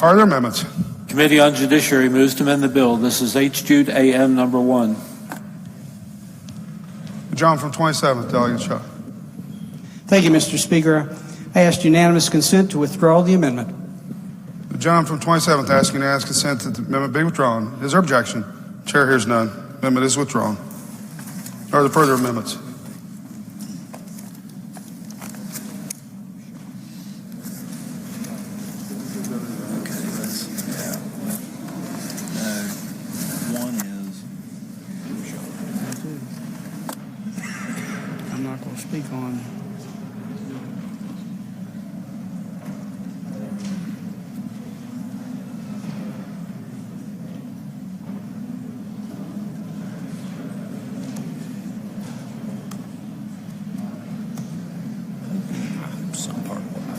Are there amendments? Committee on Judiciary moves to amend the bill. This is H. Jude A.M. number 1. The gentleman from 27th, Delegate Shaw. Thank you, Mr. Speaker. I ask unanimous consent to withdraw the amendment. The gentleman from 27th asks unanimous consent that the amendment be withdrawn. Is there objection? Chair hears none. Amendment is withdrawn. Are there further amendments? I'm not going to speak on.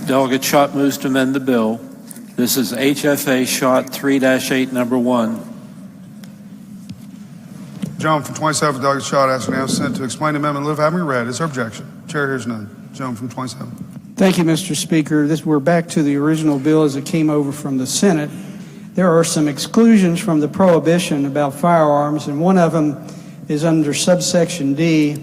Delegate Schott moves to amend the bill. This is HFA Schott 3-8 number 1. Gentleman from 27th, Delegate Shaw, asks unanimous consent to explain the amendment in lieu of having it read. Is there objection? Chair hears none. Gentleman from 27th. Thank you, Mr. Speaker. We're back to the original bill as it came over from the Senate. There are some exclusions from the prohibition about firearms, and one of them is under subsection D,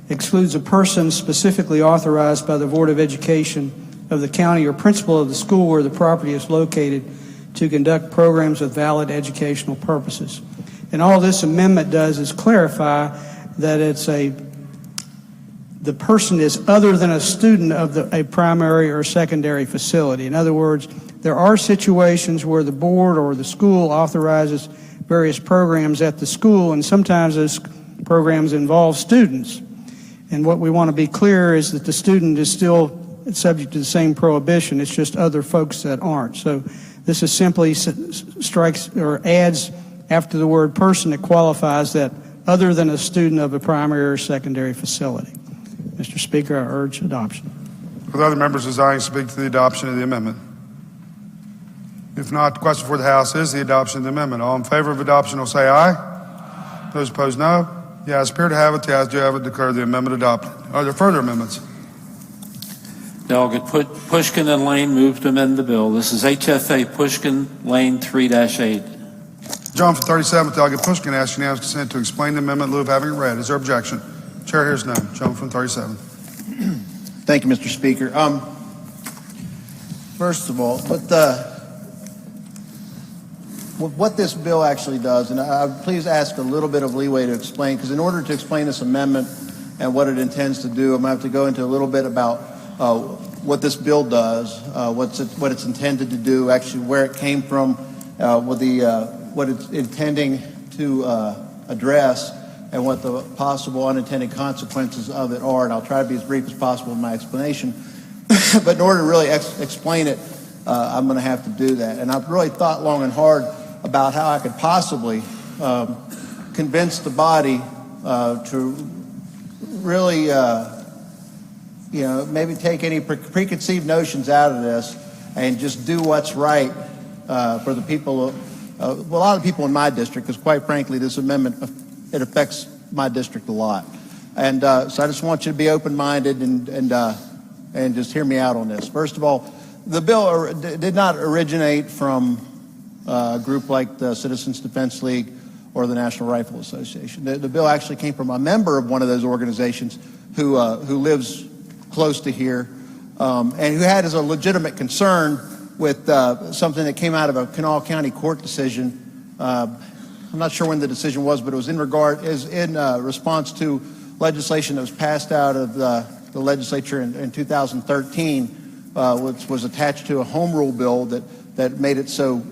excludes a person specifically authorized by the Board of Education of the county or principal of the school where the property is located to conduct programs with valid educational purposes. And all this amendment does is clarify that the person is other than a student of a primary or secondary facility. In other words, there are situations where the board or the school authorizes various programs at the school, and sometimes those programs involve students. And what we want to be clear is that the student is still subject to the same prohibition. It's just other folks that aren't. So this is simply strikes or adds after the word person that qualifies that other than a student of a primary or secondary facility. Mr. Speaker, I urge adoption. Will other members desiring to speak to the adoption of the amendment? If not, the question for the House is the adoption of the amendment. All in favor of adoption will say aye. Those opposed, no. The ayes appear to have it. The ayes do have it. Declare the amendment adopted. Are there further amendments? Delegate Pushkin and Lane move to amend the bill. This is HFA Pushkin Lane 3-8. Gentleman from 37th, Delegate Pushkin asks unanimous consent to explain the amendment in lieu of having it read. Is there objection? Chair hears none. Gentleman from 37th. Thank you, Mr. Speaker. First of all, what this bill actually does, and I would please ask a little bit of leeway to explain, because in order to explain this amendment and what it intends to do, I'm going to have to go into a little bit about what this bill does, what it's intended to do, actually where it came from, what it's intending to address, and what the possible unintended consequences of it are. And I'll try to be as brief as possible in my explanation. But in order to really explain it, I'm going to have to do that. And I've really thought long and hard about how I could possibly convince the body to really, maybe take any preconceived notions out of this and just do what's right for the people, a lot of people in my district, because quite frankly, this amendment, it affects my district a lot. And so I just want you to be open-minded and just hear me out on this. First of all, the bill did not originate from a group like the Citizens Defense League or the National Rifle Association. The bill actually came from a member of one of those organizations who lives close to here and who had as a legitimate concern with something that came out of a Kanawha County court decision. I'm not sure when the decision was, but it was in response to legislation that was passed out of the legislature in 2013, which was attached to a home rule bill that made it so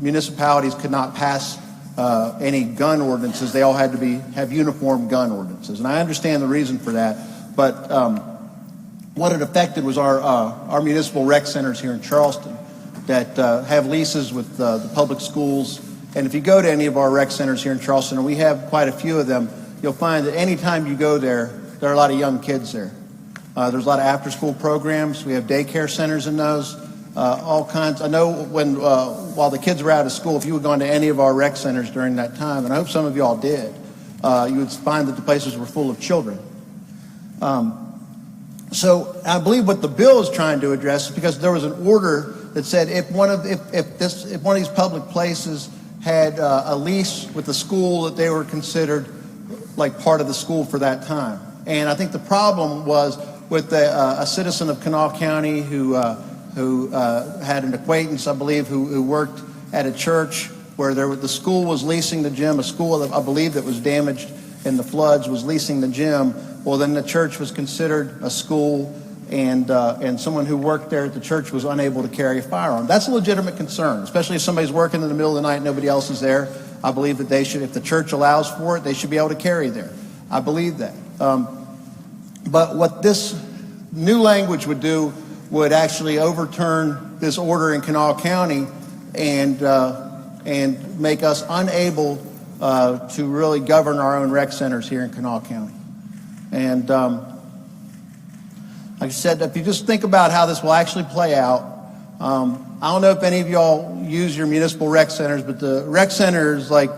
municipalities could not pass any gun ordinances. They all had to have uniform gun ordinances. And I understand the reason for that, but what it affected was our municipal rec centers here in Charleston that have leases with the public schools. And if you go to any of our rec centers here in Charleston, and we have quite a few of them, you'll find that anytime you go there are a lot of young kids there. There's a lot of after-school programs. We have daycare centers in those, all kinds. I know while the kids were out of school, if you had gone to any of our rec centers during that time, and I hope some of you all did, you would find that the places were full of children. So I believe what the bill is trying to address is because there was an order that said if one of these public places had a lease with the school, that they were considered like part of the school for that time. And I think the problem was with a citizen of Kanawha County who had an acquaintance, I believe, who worked at a church where the school was leasing the gym. A school, I believe, that was damaged in the floods was leasing the gym. Well, then the church was considered a school, and someone who worked there at the church was unable to carry a firearm. That's a legitimate concern, especially if somebody's working in the middle of the night and nobody else is there. I believe that they should, if the church allows for it, they should be able to carry there. I believe that. But what this new language would do would actually overturn this order in Kanawha County and make us unable to really govern our own rec centers here in Kanawha County. And like I said, if you just think about how this will actually play out, I don't know if any of y'all use your municipal rec centers, but the rec center is like,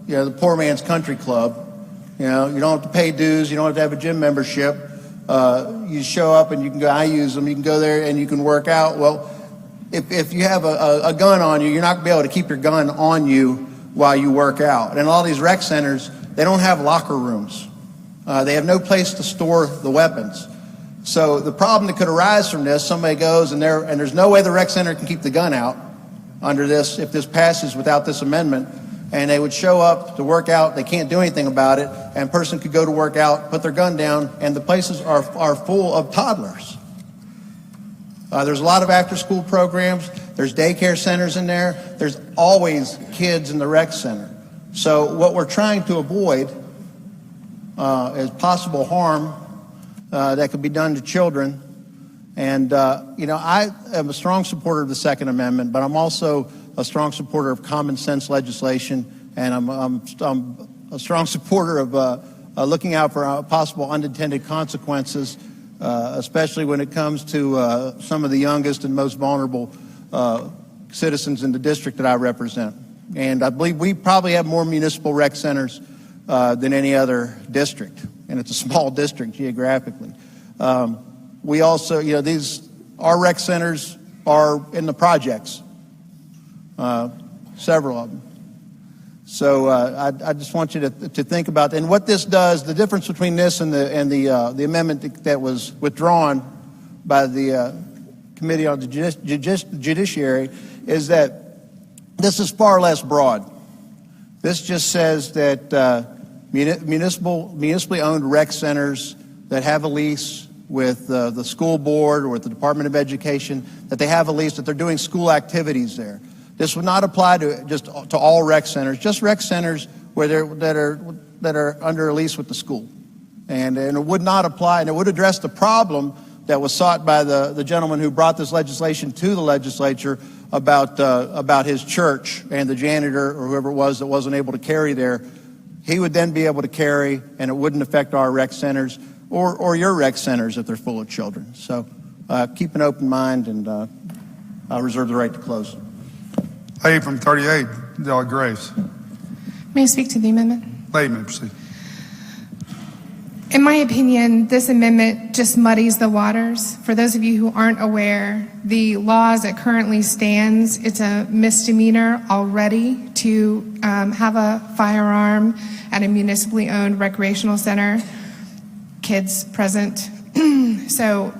the poor man's country club. You don't have to pay dues. You don't have to have a gym membership. You show up and you can go, I use them. You can go there and you can work out. Well, if you have a gun on you, you're not going to be able to keep your gun on you while you work out. And all these rec centers, they don't have locker rooms. They have no place to store the weapons. So the problem that could arise from this, somebody goes and there's no way the rec center can keep the gun out under this, if this passes without this amendment, and they would show up to work out, they can't do anything about it, and a person could go to work out, put their gun down, and the places are full of toddlers. There's a lot of after-school programs. There's daycare centers in there. There's always kids in the rec center. So what we're trying to avoid is possible harm that could be done to children. And, I am a strong supporter of the Second Amendment, but I'm also a strong supporter of common sense legislation, and I'm a strong supporter of looking out for possible unintended consequences, especially when it comes to some of the youngest and most vulnerable citizens in the district that I represent. And I believe we probably have more municipal rec centers than any other district, and it's a small district geographically. We also, our rec centers are in the projects, several of them. So I just want you to think about that. And what this does, the difference between this and the amendment that was withdrawn by the Committee on the Judiciary, is that this is far less broad. This just says that municipally owned rec centers that have a lease with the school board or with the Department of Education, that they have a lease, that they're doing school activities there. This would not apply to all rec centers, just rec centers where that are under a lease with the school, and it would not apply, and it would address the problem that was sought by the gentleman who brought this legislation to the legislature about his church and the janitor or whoever it was that wasn't able to carry there. He would then be able to carry, and it wouldn't affect our rec centers or your rec centers if they're full of children. So keep an open mind, and I'll reserve the right to close. Lady from 38, Delegate Graves. May I speak to the amendment? Lady, may proceed. In my opinion, this amendment just muddies the waters. For those of you who aren't aware, the law as it currently stands, it's a misdemeanor already to have a firearm at a municipally owned recreational center, kids present. So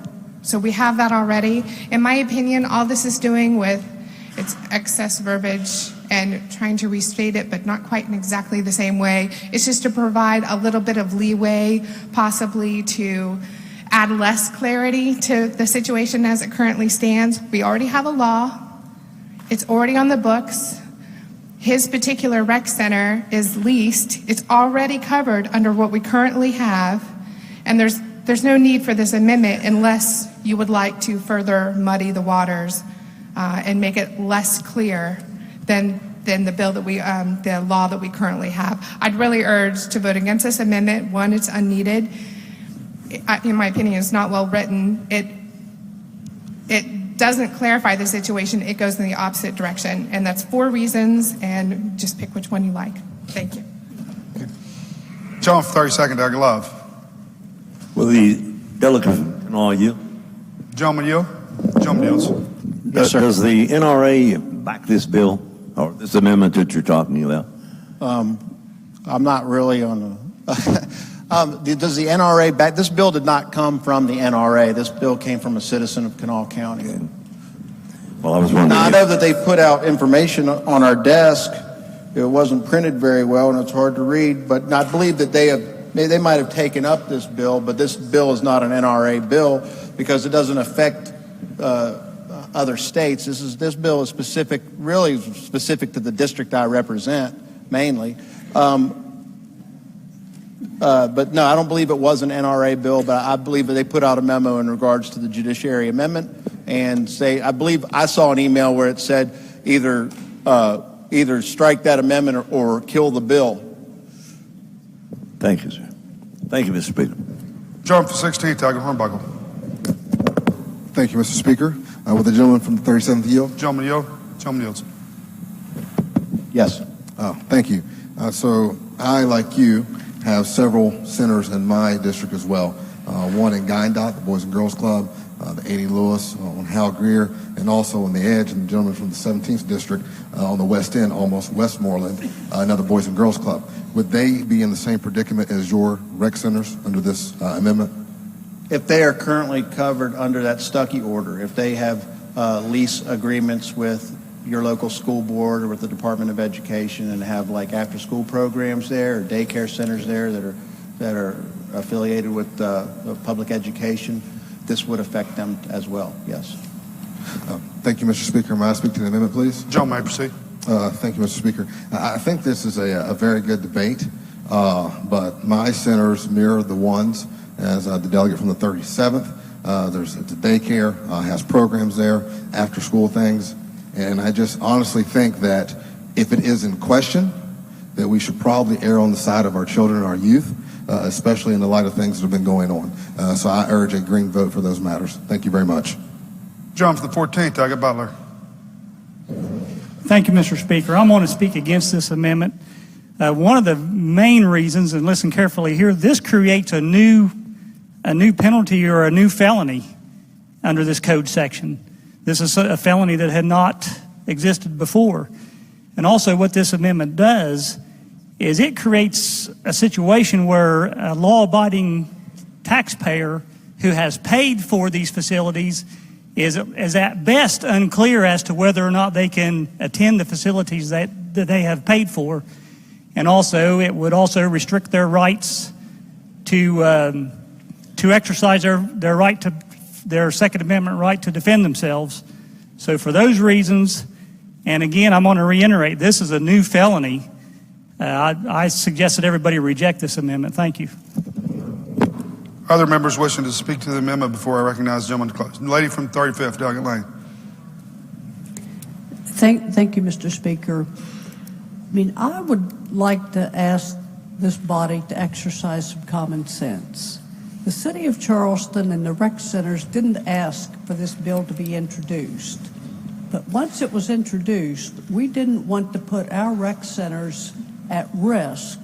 we have that already. In my opinion, all this is doing with its excess verbiage and trying to restate it, but not quite in exactly the same way. It's just to provide a little bit of leeway, possibly to add less clarity to the situation as it currently stands. We already have a law. It's already on the books. His particular rec center is leased. It's already covered under what we currently have, and there's no need for this amendment unless you would like to further muddy the waters and make it less clear than the bill that the law that we currently have. I'd really urge to vote against this amendment. One, it's unneeded. In my opinion, it's not well written. It doesn't clarify the situation. It goes in the opposite direction, and that's 4 reasons. And just pick which one you like. Thank you. John, for 32nd, Delegate Love. Will the delegate and all you? Gentleman yield. Gentleman yields. Yes, sir. Does the NRA back this bill or this amendment that you're talking about? I'm not really on the... does the NRA back... This bill did not come from the NRA. This bill came from a citizen of Kanawha County. Okay. Well, I was wondering. Now, I know that they put out information on our desk. It wasn't printed very well, and it's hard to read, but I believe that they might have taken up this bill, but this bill is not an NRA bill because it doesn't affect other states. This bill is really specific to the district I represent, mainly. But no, I don't believe it was an NRA bill, but I believe that they put out a memo in regards to the Judiciary Amendment and I believe I saw an email where it said either strike that amendment or kill the bill. Thank you, sir. Thank you, Mr. Speaker. Gentleman from 16th, Tiger Hornbuckle. Thank you, Mr. Speaker. Will the gentleman from the 37th yield? Gentleman yield. Gentleman yields. Yes. Thank you. So I, like you, have several centers in my district as well. One in Guyandot, the Boys and Girls Club, the 80 Lewis on Hal Greer, and also on the Edge, and the gentleman from the 17th district on the West End, almost Westmoreland, another Boys and Girls Club. Would they be in the same predicament as your rec centers under this amendment? If they are currently covered under that Stuckey order, if they have lease agreements with your local school board or with the Department of Education and have like after-school programs there or daycare centers there that are affiliated with public education, this would affect them as well, yes. Thank you, Mr. Speaker. May I speak to the amendment, please? Gentleman may proceed. Thank you, Mr. Speaker. I think this is a very good debate, but my centers mirror the ones as the delegate from the 37th. There's a daycare, has programs there, after-school things, and I just honestly think that if it is in question, that we should probably err on the side of our children and our youth, especially in the light of things that have been going on. So I urge a green vote for those matters. Thank you very much. Gentleman from the 14th, Tiger Butler. Thank you, Mr. Speaker. I'm going to speak against this amendment. One of the main reasons, and listen carefully here, this creates a new penalty or a new felony under this code section. This is a felony that had not existed before. And also what this amendment does is it creates a situation where a law-abiding taxpayer who has paid for these facilities is at best unclear as to whether or not they can attend the facilities that they have paid for. And also, it would also restrict their rights to exercise their right to their Second Amendment right to defend themselves. So for those reasons, and again, I'm going to reiterate, this is a new felony. I suggest that everybody reject this amendment. Thank you. Other members wishing to speak to the amendment before I recognize the gentleman to close. Lady from 35th, Delegate Lane. Thank you, Mr. Speaker. I mean, I would like to ask this body to exercise some common sense. The City of Charleston and the rec centers didn't ask for this bill to be introduced. But once it was introduced, we didn't want to put our rec centers at risk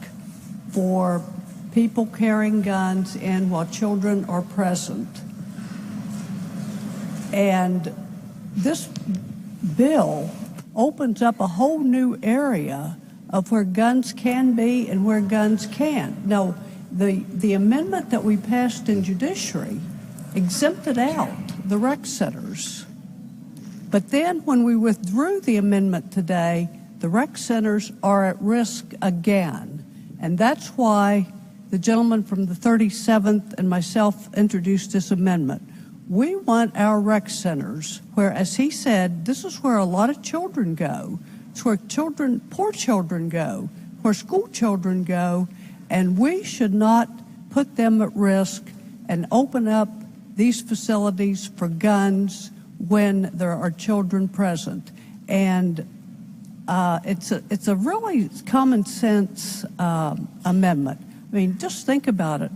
for people carrying guns in while children are present. And this bill opens up a whole new area of where guns can be and where guns can't. Now, the amendment that we passed in Judiciary exempted out the rec centers. But then when we withdrew the amendment today, the rec centers are at risk again. And that's why the gentleman from the 37th and myself introduced this amendment. We want our rec centers where, as he said, this is where a lot of children go. It's where poor children go, where school children go, and we should not put them at risk and open up these facilities for guns when there are children present. And it's a really common sense amendment. I mean, just think about it.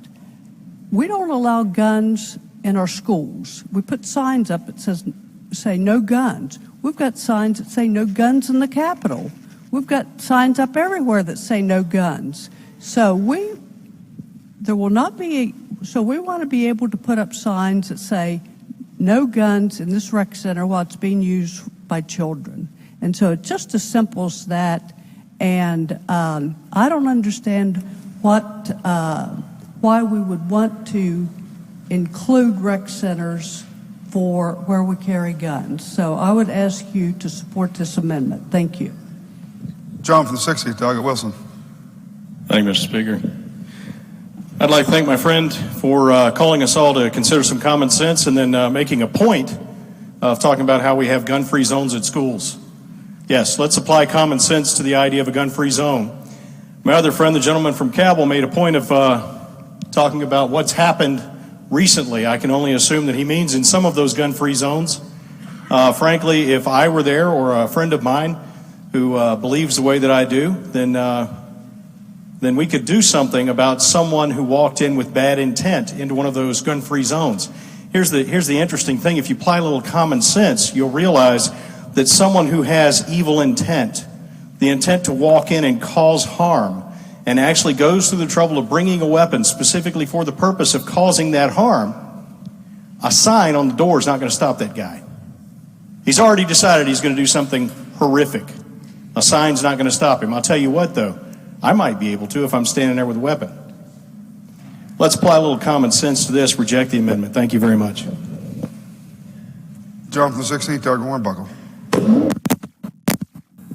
We don't allow guns in our schools. We put signs up that say no guns. We've got signs that say no guns in the Capitol. We've got signs up everywhere that say no guns. So we want to be able to put up signs that say no guns in this rec center while it's being used by children. And so it's just as simple as that. And I don't understand why we would want to include rec centers for where we carry guns. So I would ask you to support this amendment. Thank you. John from the 60th, Delegate Wilson. Thank you, Mr. Speaker. I'd like to thank my friend for calling us all to consider some common sense and then making a point of talking about how we have gun-free zones at schools. Yes, let's apply common sense to the idea of a gun-free zone. My other friend, the gentleman from Cabell, made a point of talking about what's happened recently. I can only assume that he means in some of those gun-free zones. Frankly, if I were there or a friend of mine who believes the way that I do, then we could do something about someone who walked in with bad intent into one of those gun-free zones. Here's the interesting thing. If you apply a little common sense, you'll realize that someone who has evil intent, the intent to walk in and cause harm, and actually goes through the trouble of bringing a weapon specifically for the purpose of causing that harm, a sign on the door is not going to stop that guy. He's already decided he's going to do something horrific. A sign's not going to stop him. I'll tell you what, though, I might be able to if I'm standing there with a weapon. Let's apply a little common sense to this. Reject the amendment. Thank you very much. John from the 16th, Delegate Warrenbuckle.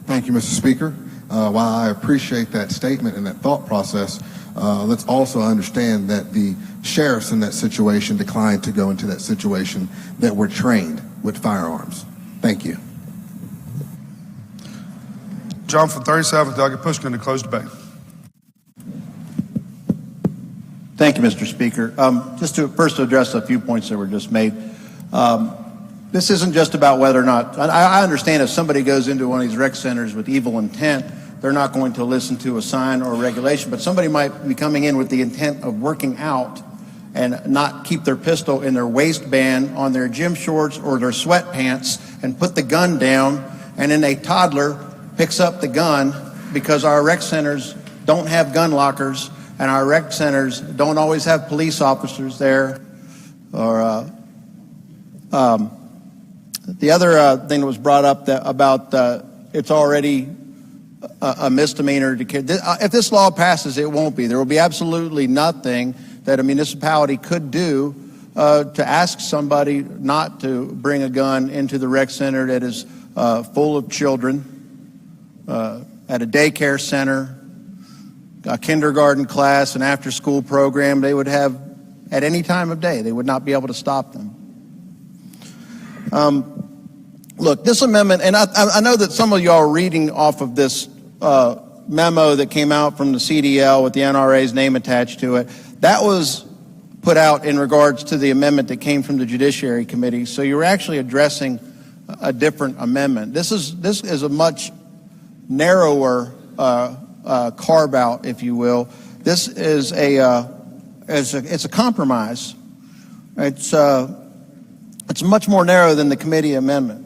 Thank you, Mr. Speaker. While I appreciate that statement and that thought process, let's also understand that the sheriffs in that situation declined to go into that situation that were trained with firearms. Thank you. John from 37th, Delegate Pushkin, to close debate. Thank you, Mr. Speaker. Just to first address a few points that were just made. This isn't just about whether or not, I understand if somebody goes into one of these rec centers with evil intent, they're not going to listen to a sign or a regulation, but somebody might be coming in with the intent of working out and not keep their pistol in their waistband, on their gym shorts or their sweatpants, and put the gun down, and then a toddler picks up the gun because our rec centers don't have gun lockers and our rec centers don't always have police officers there. Or the other thing that was brought up about it's already a misdemeanor to carry. If this law passes, it won't be. There will be absolutely nothing that a municipality could do to ask somebody not to bring a gun into the rec center that is full of children, at a daycare center, a kindergarten class, an after-school program. They would have at any time of day. They would not be able to stop them. Look, this amendment, and I know that some of you are reading off of this memo that came out from the CDL with the NRA's name attached to it. That was put out in regards to the amendment that came from the Judiciary Committee. So you're actually addressing a different amendment. This is a much narrower carve out, if you will. This is it's a compromise. It's much more narrow than the committee amendment.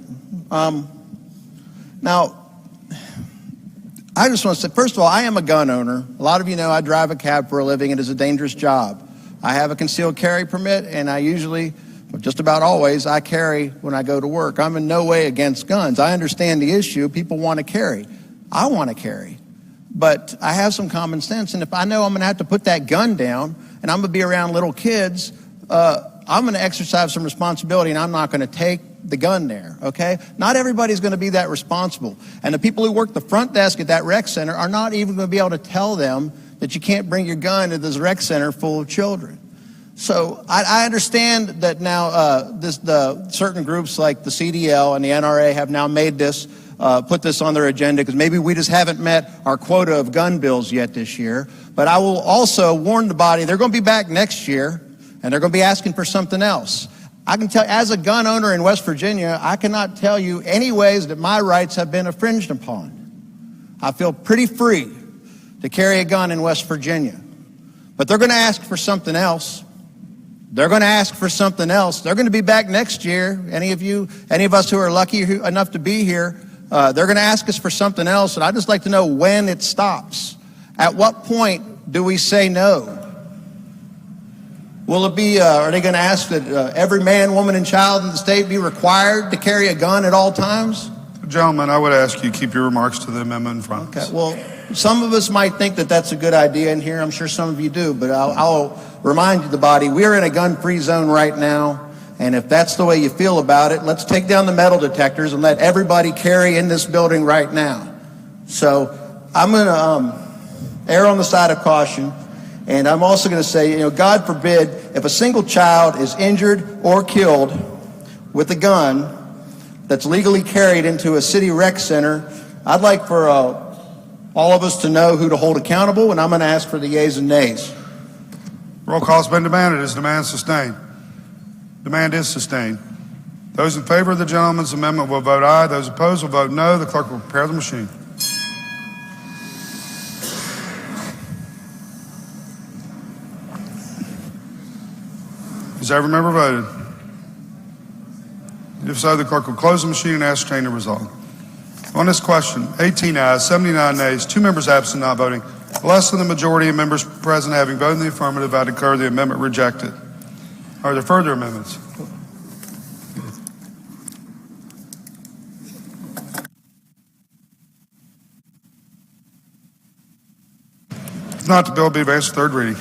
Now, I just want to say, first of all, I am a gun owner. A lot of you know I drive a cab for a living. It is a dangerous job. I have a concealed carry permit, and I usually, just about always, I carry when I go to work. I'm in no way against guns. I understand the issue. People want to carry. I want to carry. But I have some common sense, and if I know I'm going to have to put that gun down and I'm going to be around little kids, I'm going to exercise some responsibility, and I'm not going to take the gun there, okay? Not everybody's going to be that responsible. And the people who work the front desk at that rec center are not even going to be able to tell them that you can't bring your gun to this rec center full of children. So I understand that now the certain groups like the CDL and the NRA have now made this, put this on their agenda because maybe we just haven't met our quota of gun bills yet this year. But I will also warn the body, they're going to be back next year, and they're going to be asking for something else. I can tell, as a gun owner in West Virginia, I cannot tell you any ways that my rights have been infringed upon. I feel pretty free to carry a gun in West Virginia. But they're going to ask for something else. They're going to ask for something else. They're going to be back next year. Any of us who are lucky enough to be here, they're going to ask us for something else. And I'd just like to know when it stops. At what point do we say no? Will it be, are they going to ask that every man, woman, and child in the state be required to carry a gun at all times? Gentlemen, I would ask you keep your remarks to the amendment in front. Okay, well, some of us might think that that's a good idea in here. I'm sure some of you do, but I'll remind you, the body, we're in a gun-free zone right now, and if that's the way you feel about it, let's take down the metal detectors and let everybody carry in this building right now. So I'm going to err on the side of caution, and I'm also going to say, God forbid, if a single child is injured or killed with a gun that's legally carried into a city rec center, I'd like for all of us to know who to hold accountable, and I'm going to ask for the yeas and nays. Roll call has been demanded. Is demand sustained? Demand is sustained. Those in favor of the gentleman's amendment will vote aye. Those opposed will vote no. The clerk will prepare the machine. Has every member voted? If so, the clerk will close the machine and ascertain the result. On this question, 18 ayes, 79 nays, 2 members absent not voting. Less than the majority of members present having voted in the affirmative, I declare the amendment rejected. Are there further amendments? If not, the bill will be advanced to third reading.